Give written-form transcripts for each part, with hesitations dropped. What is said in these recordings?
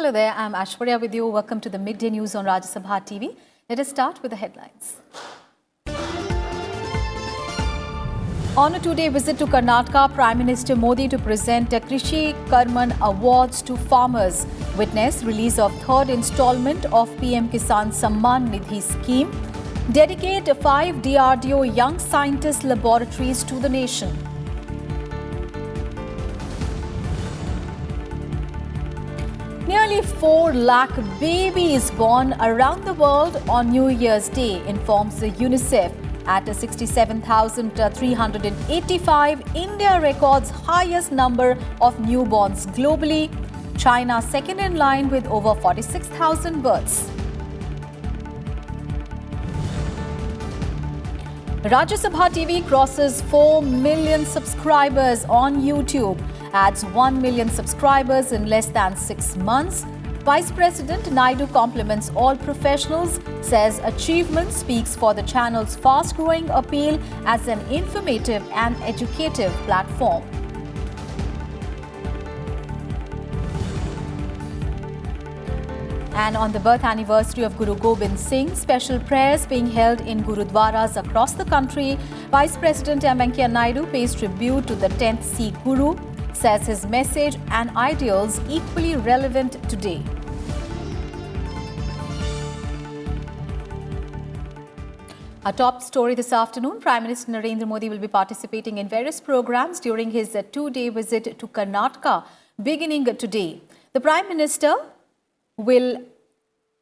Hello there, I'm Ashwarya with you. Welcome to the Midday News on Sabha TV. Let us start with the headlines. On a two-day visit to Karnataka, Prime Minister Modi to present Krishi Karman Awards to farmers. Witness release of third installment of PM Kisan Samman Nidhi scheme. Dedicate 5 DRDO young scientist laboratories to the nation. Nearly 4 lakh babies born around the world on New Year's Day, informs the UNICEF. At 67,385, India records highest number of newborns globally. China second in line with over 46,000 births. Rajya Sabha TV crosses 4 million subscribers on YouTube. Adds 1 million subscribers in less than 6 months. Vice President Naidu compliments all professionals, says achievement speaks for the channel's fast-growing appeal as an informative and educative platform. And on the birth anniversary of Guru Gobind Singh, special prayers being held in Gurudwaras across the country. Vice President M. Venkaiah Naidu pays tribute to the 10th Sikh Guru, says his message and ideals equally relevant today. Our top story this afternoon, Prime Minister Narendra Modi will be participating in various programs during his two-day visit to Karnataka, beginning today. The Prime Minister will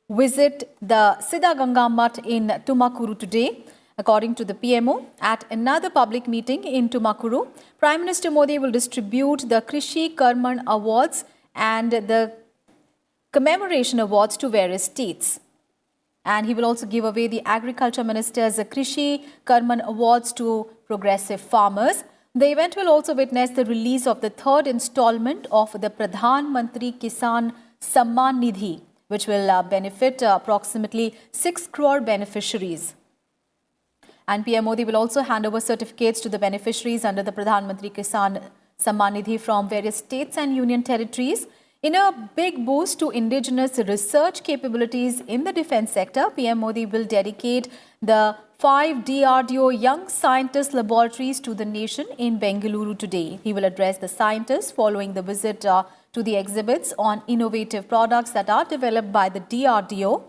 visit the Siddhaganga Mutt in Tumakuru today. According to the PMO, at another public meeting in Tumakuru, Prime Minister Modi will distribute the Krishi Karman Awards and the commemoration awards to various states. And he will also give away the Agriculture Minister's Krishi Karman Awards to progressive farmers. The event will also witness the release of the third installment of the Pradhan Mantri Kisan Samman Nidhi, which will benefit approximately 6 crore beneficiaries. And PM Modi will also hand over certificates to the beneficiaries under the Pradhan Mantri Kisan Samman Nidhi from various states and union territories. In a big boost to indigenous research capabilities in the defense sector, PM Modi will dedicate the 5 DRDO young scientist laboratories to the nation in Bengaluru today. He will address the scientists following the visit to the exhibits on innovative products that are developed by the DRDO.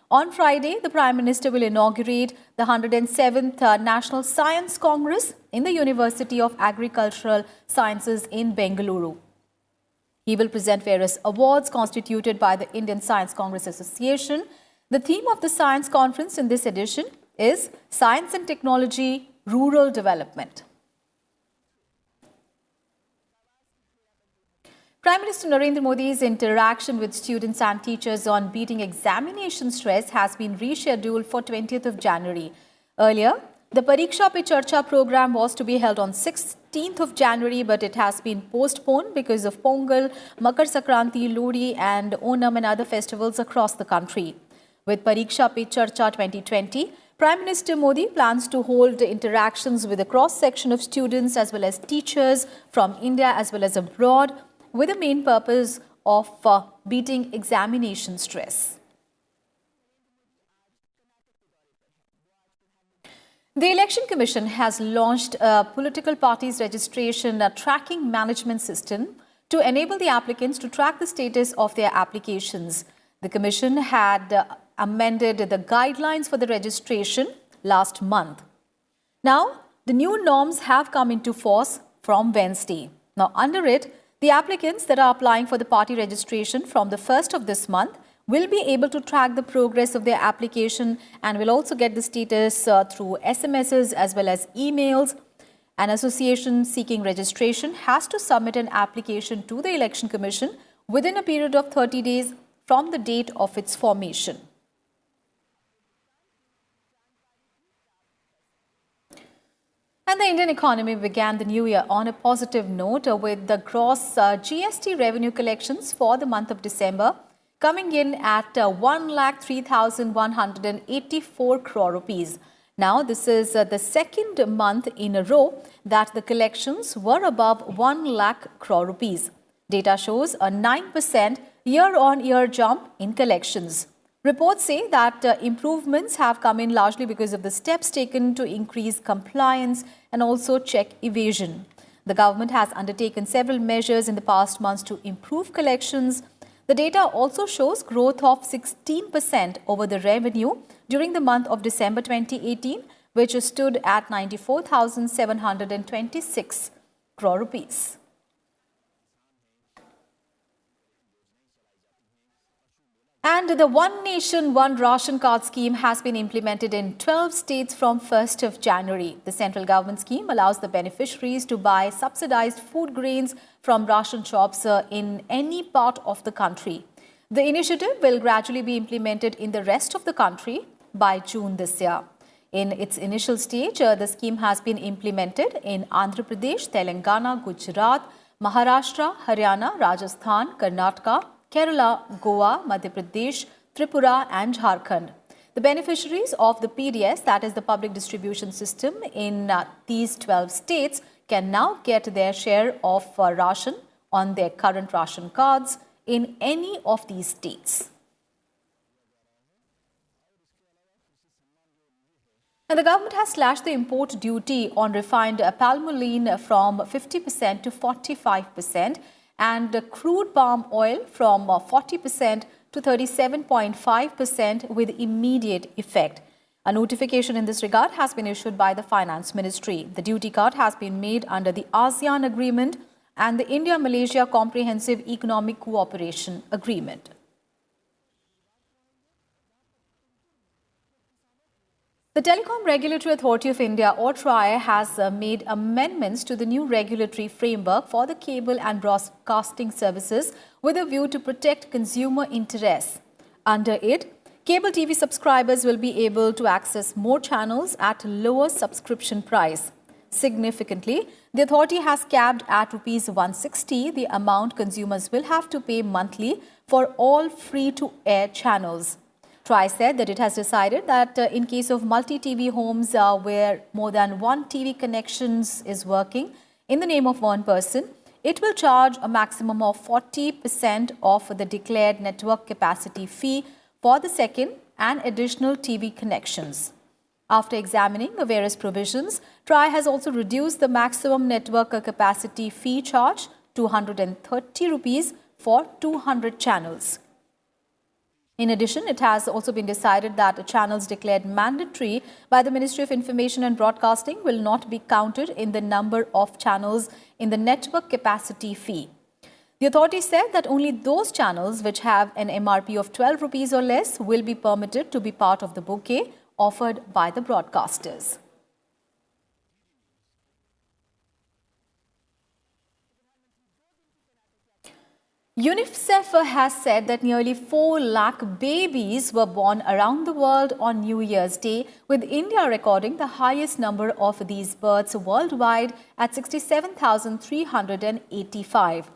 On Friday, the Prime Minister will inaugurate the 107th National Science Congress in the University of Agricultural Sciences in Bengaluru. He will present various awards constituted by the Indian Science Congress Association. The theme of the Science Conference in this edition is Science and Technology, Rural Development. Prime Minister Narendra Modi's interaction with students and teachers on beating examination stress has been rescheduled for 20th of January. Earlier, the Pariksha Pe Charcha program was to be held on 16th of January, but it has been postponed because of Pongal, Makar Sankranti, Lodi and Onam and other festivals across the country. With Pariksha Pe Charcha 2020, Prime Minister Modi plans to hold interactions with a cross-section of students as well as teachers from India as well as abroad, with the main purpose of beating examination stress. The Election Commission has launched a political parties registration tracking management system to enable the applicants to track the status of their applications. The Commission had amended the guidelines for the registration last month. Now, the new norms have come into force from Wednesday. Now, under it, the applicants that are applying for the party registration from the 1st of this month will be able to track the progress of their application and will also get the status through SMSs as well as emails. An association seeking registration has to submit an application to the Election Commission within a period of 30 days from the date of its formation. And the Indian economy began the new year on a positive note with the gross GST revenue collections for the month of December coming in at 1,03,184 crore rupees. Now, this is the second month in a row that the collections were above 1 lakh crore rupees. Data shows a 9% year-on-year jump in collections. Reports say that improvements have come in largely because of the steps taken to increase compliance and also check evasion. The government has undertaken several measures in the past months to improve collections. The data also shows growth of 16% over the revenue during the month of December 2018, which stood at 94,726 crore rupees. And the One Nation, One Ration Card scheme has been implemented in 12 states from 1st of January. The central government scheme allows the beneficiaries to buy subsidized food grains from ration shops in any part of the country. The initiative will gradually be implemented in the rest of the country by June this year. In its initial stage, the scheme has been implemented in Andhra Pradesh, Telangana, Gujarat, Maharashtra, Haryana, Rajasthan, Karnataka, Kerala, Goa, Madhya Pradesh, Tripura and Jharkhand. The beneficiaries of the PDS, that is the public distribution system in these 12 states, can now get their share of ration on their current ration cards in any of these states. And the government has slashed the import duty on refined palmolene from 50% to 45%. And crude palm oil from 40% to 37.5% with immediate effect. A notification in this regard has been issued by the Finance Ministry. The duty cut has been made under the ASEAN Agreement and the India-Malaysia Comprehensive Economic Cooperation Agreement. The Telecom Regulatory Authority of India, or TRAI, has made amendments to the new regulatory framework for the cable and broadcasting services with a view to protect consumer interests. Under it, cable TV subscribers will be able to access more channels at lower subscription price. Significantly, the authority has capped at Rs 160 the amount consumers will have to pay monthly for all free-to-air channels. TRAI said that it has decided that in case of multi-TV homes where more than one TV connections is working in the name of one person, it will charge a maximum of 40% of the declared network capacity fee for the second and additional TV connections. After examining the various provisions, TRAI has also reduced the maximum network capacity fee charge to 130 rupees for 200 channels. In addition, it has also been decided that channels declared mandatory by the Ministry of Information and Broadcasting will not be counted in the number of channels in the network capacity fee. The authority said that only those channels which have an MRP of 12 rupees or less will be permitted to be part of the bouquet offered by the broadcasters. UNICEF has said that nearly 4 lakh babies were born around the world on New Year's Day, with India recording the highest number of these births worldwide at 67,385.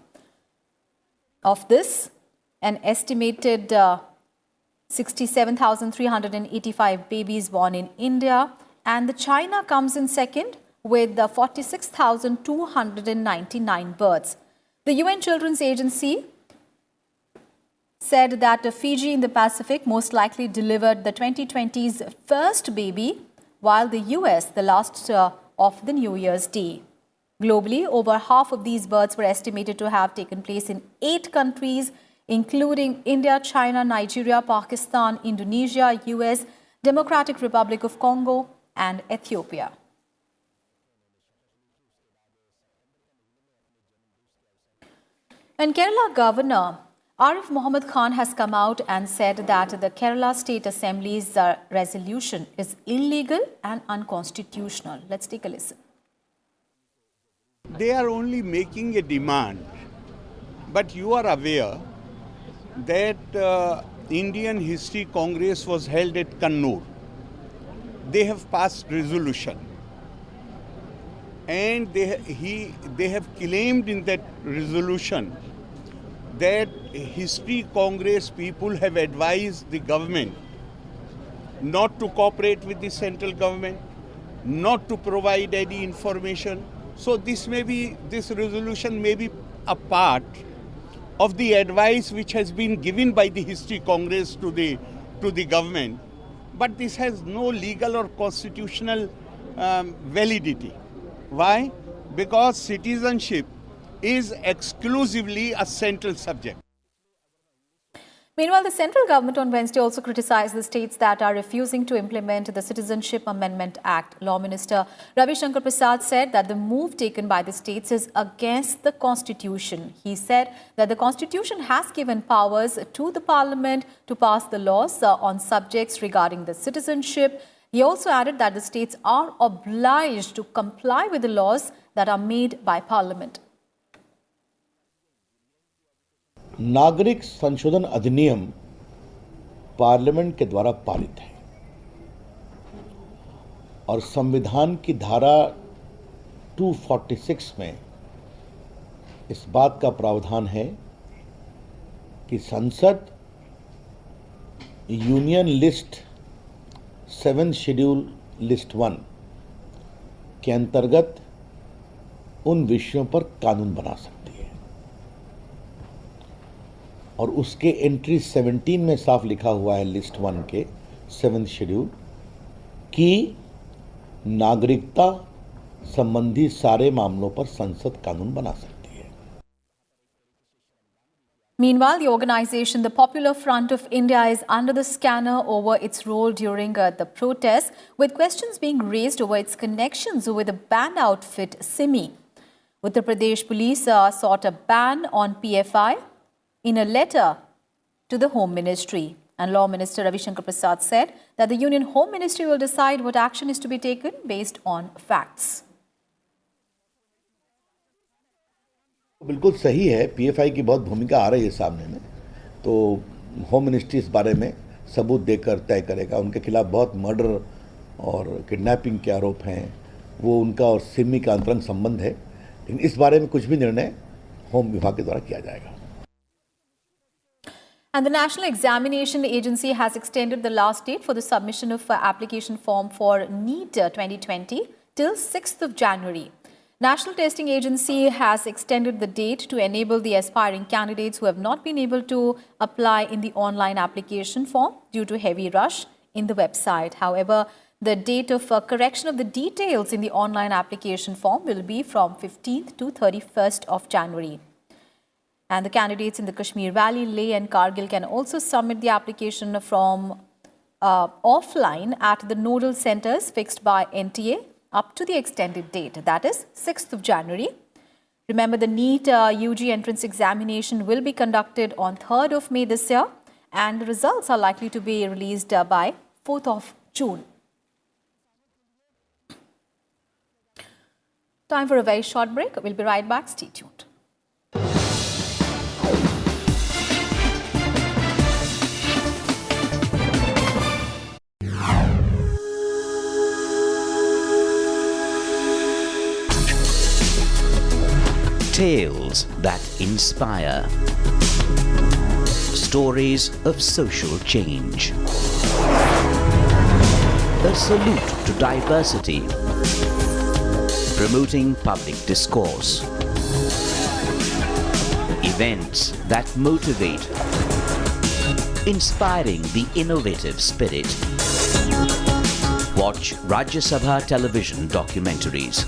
Of this, an estimated 67,385 babies born in India, and China comes in second with 46,299 births. The UN Children's Agency said that Fiji in the Pacific most likely delivered the 2020's first baby, while the US the last of the New Year's Day. Globally, over half of these births were estimated to have taken place in 8 countries, including India, China, Nigeria, Pakistan, Indonesia, US, Democratic Republic of Congo, and Ethiopia. And Kerala Governor Arif Mohammed Khan has come out and said that the Kerala State Assembly's resolution is illegal and unconstitutional. Let's take a listen. They are only making a demand, but you are aware that Indian History Congress was held at Kannur. They have passed resolution, and they have claimed in that resolution that History Congress people have advised the government not to cooperate with the central government, not to provide any information. So this resolution may be a part of the advice which has been given by the History Congress to the government, but this has no legal or constitutional validity. Why? Because citizenship is exclusively a central subject. Meanwhile, the central government on Wednesday also criticized the states that are refusing to implement the Citizenship Amendment Act. Law Minister Ravi Shankar Prasad said that the move taken by the states is against the Constitution. He said that the Constitution has given powers to the Parliament to pass the laws on subjects regarding the citizenship. He also added that the states are obliged to comply with the laws that are made by Parliament. नागरिक संशोधन अधिनियम parliament के द्वारा पारित है और संविधान की धारा 246 में इस बात का प्रावधान है कि संसद यूनियन लिस्ट 7 शेड्यूल लिस्ट 1 के अंतर्गत उन विषयों पर कानून बना सकती है और उसके एंट्री 17 में साफ लिखा हुआ है लिस्ट 1 के 7th शेड्यूल कि नागरिकता संबंधी सारे मामलों पर संसद कानून बना सकती है. Meanwhile, the organization, the Popular Front of India, is under the scanner over its role during the protests, with questions being raised over its connections with the band outfit Simi. Uttar Pradesh police sought a ban on PFI in a letter to the Home Ministry. And Law Minister Ravi Shankar Prasad said that the Union Home Ministry will decide what action is to be taken based on facts. बिल्कुल सही है. PFI की बहुत भूमिका आ रही है सामने में, तो होम मिनिस्ट्री इस बारे में सबूत देकर तय करेगा. उनके खिलाफ बहुत मर्डर और किडनैपिंग के आरोप हैं. वो उनका और सिमी का अंतरंग संबंध है, लेकिन इस बारे में कुछ भी निर्णय होम विभाग के द्वारा किया जाएगा. And the National Examination Agency has extended the last date for the submission of application form for NEET 2020 till 6th of January. National Testing Agency has extended the date to enable the aspiring candidates who have not been able to apply in the online application form due to heavy rush in the website. However, the date of correction of the details in the online application form will be from 15th to 31st of January. And the candidates in the Kashmir Valley, Leh and Kargil can also submit the application from offline at the nodal centres fixed by NTA up to the extended date, that is 6th of January. Remember, the NEET UG entrance examination will be conducted on 3rd of May this year, and the results are likely to be released by 4th of June. Time for a very short break. We'll be right back. Stay tuned. Tales that inspire. Stories of social change. A salute to diversity. Promoting public discourse. Events that motivate. Inspiring the innovative spirit. Watch Rajya Sabha television documentaries.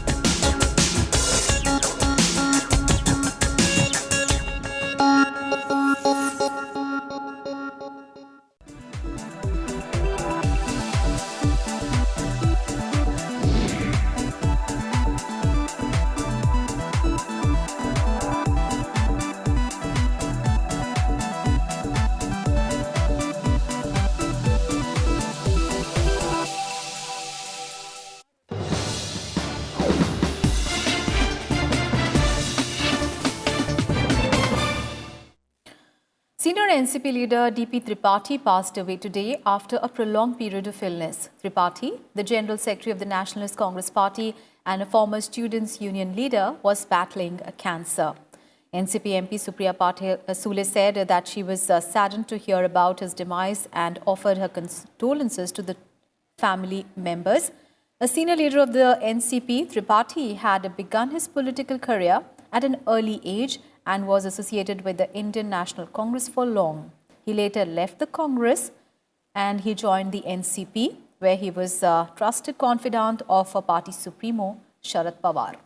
Senior NCP leader D.P. Tripathi passed away today after a prolonged period of illness. Tripathi, the General Secretary of the Nationalist Congress Party and a former Students' Union leader, was battling cancer. NCP MP Supriya Patel Sule said that she was saddened to hear about his demise and offered her condolences to the family members. A senior leader of the NCP, Tripathi, had begun his political career at an early age and was associated with the Indian National Congress for long. He later left the Congress and he joined the NCP, where he was a trusted confidant of party supremo Sharad Pawar.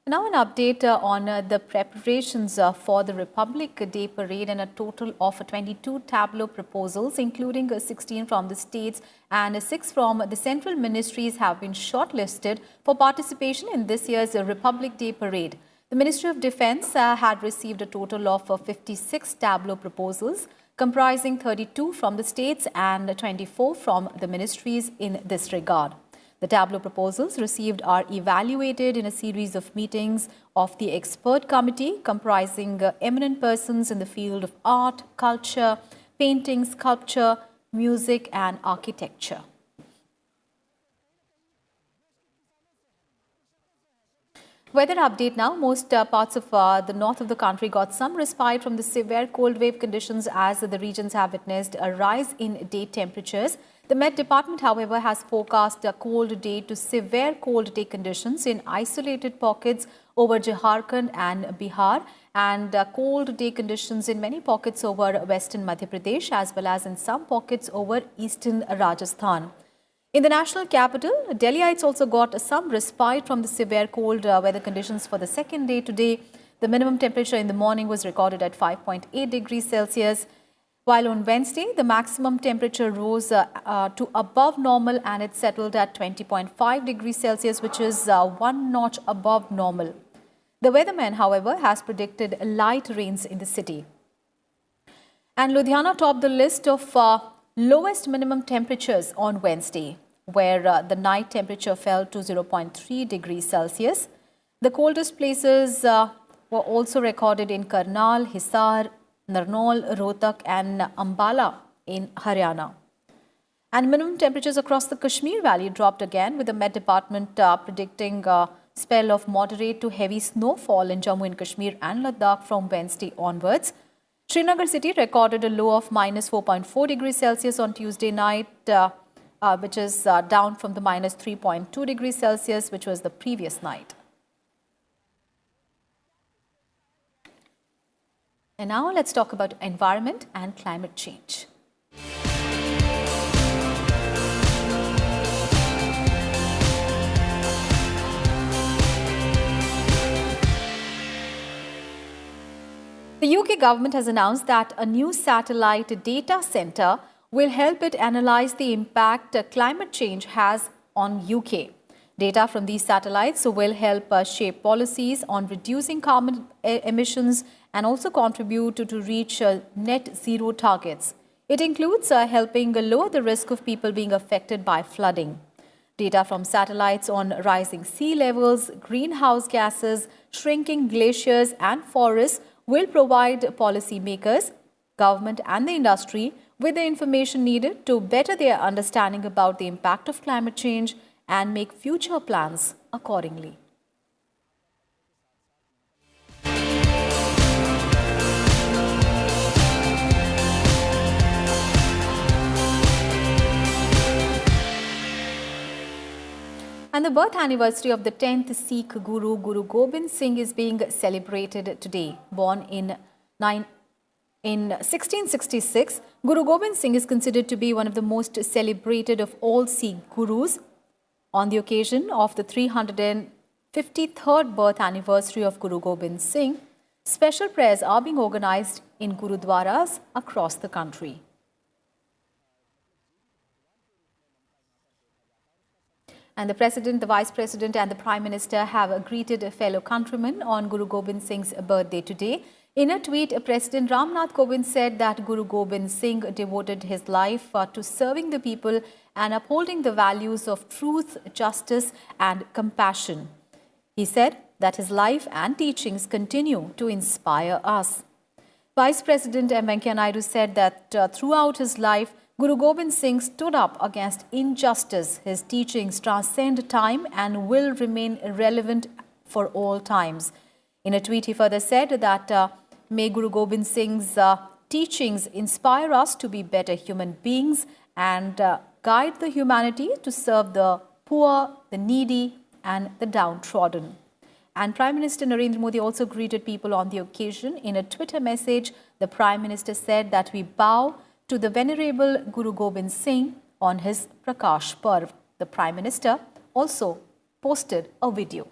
Now an update on the preparations for the Republic Day Parade, and a total of 22 tableau proposals, including 16 from the states and 6 from the central ministries, have been shortlisted for participation in this year's Republic Day Parade. The Ministry of Defence had received a total of 56 tableau proposals, comprising 32 from the states and 24 from the ministries in this regard. The tableau proposals received are evaluated in a series of meetings of the expert committee comprising eminent persons in the field of art, culture, painting, sculpture, music and architecture. Weather update now. Most parts of the north of the country got some respite from the severe cold wave conditions as the regions have witnessed a rise in day temperatures. The Met Department, however, has forecast a cold day to severe cold day conditions in isolated pockets over Jharkhand and Bihar, and cold day conditions in many pockets over western Madhya Pradesh as well as in some pockets over eastern Rajasthan. In the national capital, Delhiites also got some respite from the severe cold weather conditions for the second day today. The minimum temperature in the morning was recorded at 5.8 degrees Celsius. While on Wednesday, the maximum temperature rose to above normal and it settled at 20.5 degrees Celsius, which is 1 notch above normal. The weatherman, however, has predicted light rains in the city. And Ludhiana topped the list of lowest minimum temperatures on Wednesday, where the night temperature fell to 0.3 degrees Celsius. The coldest places were also recorded in Karnal, Hisar, Narnaul, Rohtak and Ambala in Haryana. And minimum temperatures across the Kashmir Valley dropped again, with the Met Department predicting a spell of moderate to heavy snowfall in Jammu and Kashmir and Ladakh from Wednesday onwards. Srinagar city recorded a low of minus 4.4 degrees Celsius on Tuesday night, which is down from the minus 3.2 degrees Celsius, which was the previous night. And now let's talk about environment and climate change. The UK government has announced that a new satellite data centre will help it analyse the impact climate change has on UK. Data from these satellites will help shape policies on reducing carbon emissions and also contribute to reach net zero targets. It includes helping lower the risk of people being affected by flooding. Data from satellites on rising sea levels, greenhouse gases, shrinking glaciers and forests will provide policymakers, government and the industry with the information needed to better their understanding about the impact of climate change and make future plans accordingly. And the birth anniversary of the 10th Sikh Guru, Guru Gobind Singh, is being celebrated today. Born in 1666, Guru Gobind Singh is considered to be one of the most celebrated of all Sikh Gurus. On the occasion of the 353rd birth anniversary of Guru Gobind Singh, special prayers are being organized in Gurudwaras across the country. And the President, the Vice President and the Prime Minister have greeted fellow countrymen on Guru Gobind Singh's birthday today. In a tweet, President Ramnath Kovind said that Guru Gobind Singh devoted his life to serving the people and upholding the values of truth, justice and compassion. He said that his life and teachings continue to inspire us. Vice President M. Venkaiah Naidu said that throughout his life, Guru Gobind Singh stood up against injustice. His teachings transcend time and will remain relevant for all times. In a tweet, he further said that may Guru Gobind Singh's teachings inspire us to be better human beings and guide the humanity to serve the poor, the needy and the downtrodden. And Prime Minister Narendra Modi also greeted people on the occasion. In a Twitter message, the Prime Minister said that we bow to the Venerable Guru Gobind Singh on his Prakash Parv. The Prime Minister also posted a video.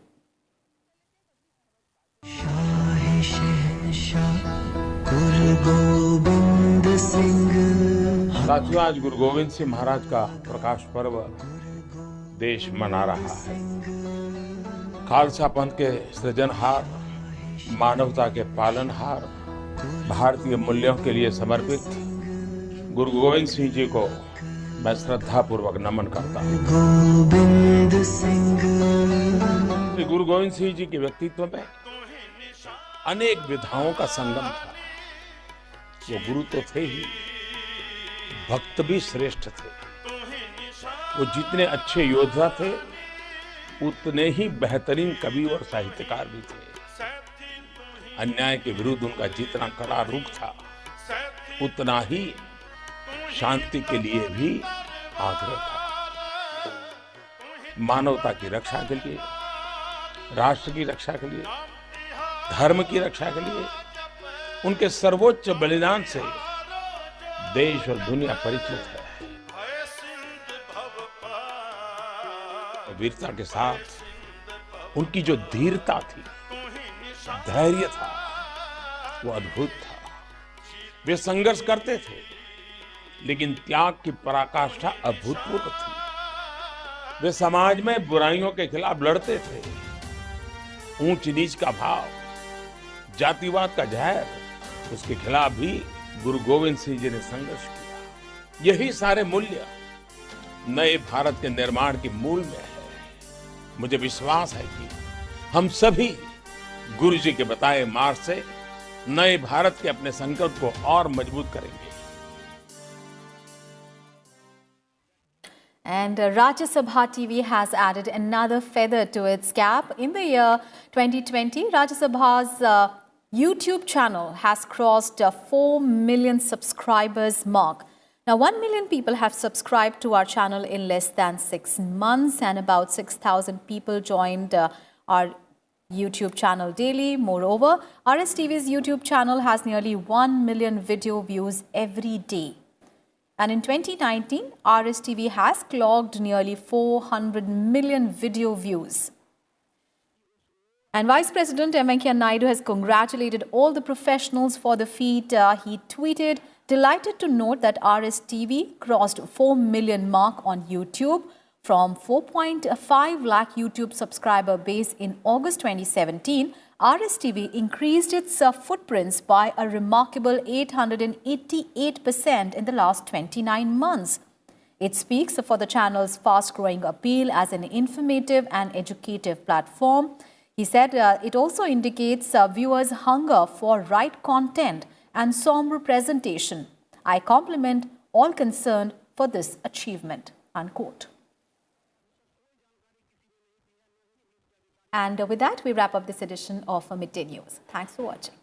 साथियों, आज गुरु गोविंद सिंह महाराज का प्रकाश पर्व देश मना रहा है। खालसा पंथ के सृजनहार, मानवता के पालनहार, भारतीय मूल्यों के लिए समर्पित गुरु गोविंद सिंह जी को मैं श्रद्धापूर्वक नमन करता हूँ। श्री गुरु गोविंद सिंह जी के व्यक्तित्व में अनेक विधाओं का संगम था। वो गुरु तो थे ही, भक्त भी श्रेष्ठ थे। वो जितने अच्छे योद्धा थे, उतने ही बेहतरीन कवि और साहित्यकार भी थे। अन्याय के विरुद्ध उनका जितना कड़ा रुख था, उतना ही शांति के लिए भी आग्रह था। मानवता की रक्षा के लिए, राष्ट्र की रक्षा के लिए, धर्म की रक्षा के लिए उनके सर्वोच्च बलिदान से देश और दुनिया परिचित है। वीरता के साथ उनकी जो धीरता थी, धैर्य था, वो अद्भुत था। वे संघर्ष करते थे, लेकिन त्याग की पराकाष्ठा अभूतपूर्व थी। वे समाज में बुराइयों के खिलाफ लड़ते थे। ऊंच नीच का भाव, जातिवाद का जहर, उसके खिलाफ भी गुरु गोविंद सिंह जी ने संघर्ष किया। यही सारे मूल्य नए भारत के निर्माण के मूल में है। मुझे विश्वास है कि हम सभी गुरु जी के बताए मार्ग से नए भारत के अपने संकल्प को और मजबूत करेंगे। And Rajya Sabha TV has added another feather to its cap. In the year 2020, Rajya Sabha's YouTube channel has crossed 4 million subscribers mark. Now, 1 million people have subscribed to our channel in less than 6 months, and about 6,000 people joined our YouTube channel daily. Moreover, RSTV's YouTube channel has nearly 1 million video views every day. And in 2019, RSTV has clocked nearly 400 million video views. And Vice President M. Venkaiah Naidu has congratulated all the professionals for the feat. He tweeted, "Delighted to note that RSTV crossed 4 million mark on YouTube from 4.5 lakh YouTube subscriber base in August 2017. RSTV increased its footprints by a remarkable 888% in the last 29 months. It speaks for the channel's fast-growing appeal as an informative and educative platform." He said it also indicates viewers' hunger for right content and somber presentation. "I compliment all concerned for this achievement," unquote. And with that, we wrap up this edition of Midday News. Thanks for watching.